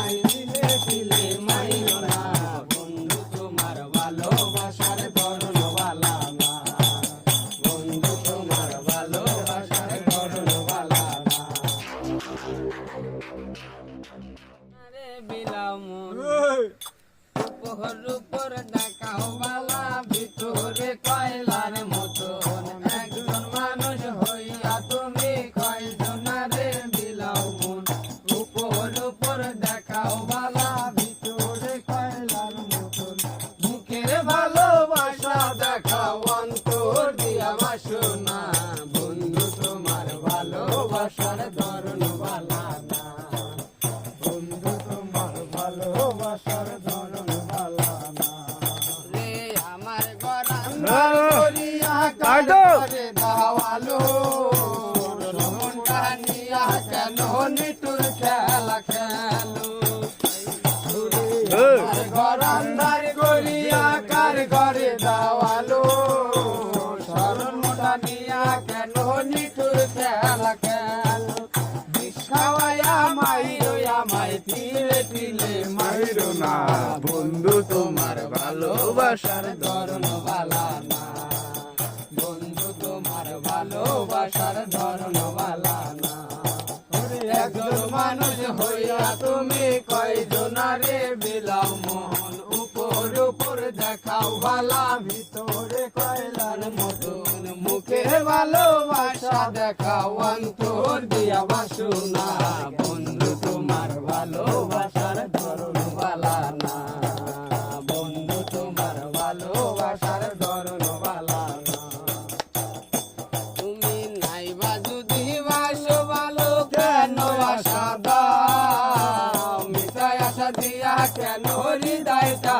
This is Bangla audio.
আমায় তিলে তিলে মাইরো না, বন্ধু তোমার ভালোবাসার ধরন বালা না, বন্ধু তোমার ভালোবাসার ধরন বালা না। আরে বিলাও মন উপর উপর দেখাও বালা, ভিতরে কয়লার মতন, একজন মানুষ হইয়া তুমি কয়জনারে বিলাও মন, উপর উপর দেখাও বালা, ভিতরে কয়লার মতন, মুখের ভালোবাসা দেখাও অন্তর দিয়া বাসো না, বন্ধু তোমার ভালোবাসার ধরন বালা না, বন্ধু তোমার ভালোবাসার ধরন বালা না। রে আমার গরান্দার করিয়া কাটরে দাওয়ালো, মনটা নিয়া কেন নিটুর খেলা খেলো, আমার গরান্দার করিয়া কার ঘরে দাওয়ালো, শরণটা নিয়া কেন নিটুর খেলা খেলো, খাওয়াইয়া মাইরো আমায় তিলে তিলে মাইরো না, বন্ধু তোমার ভালোবাসার ধরন বালা না, বন্ধু তোমার ভালোবাসার ধরন বালা না। একজন মানুষ হইয়া তুমি কয়জনারে বিলাও মন, উপর উপর দেখাও বালা, ভিতরে কয়লার মতন, মুখে ভালোবাসা দেখাও অন্তর দিয়া বাসো না, বন্ধু তোমার ভালোবাসার ধরন বালা না, বন্ধু তোমার ভালোবাসার ধরন বালা না। তুমি নাইবা যদি বাসো ভালো কেন আশা দাও, মিঠাই আশা দিয়া কেন হৃদয়টা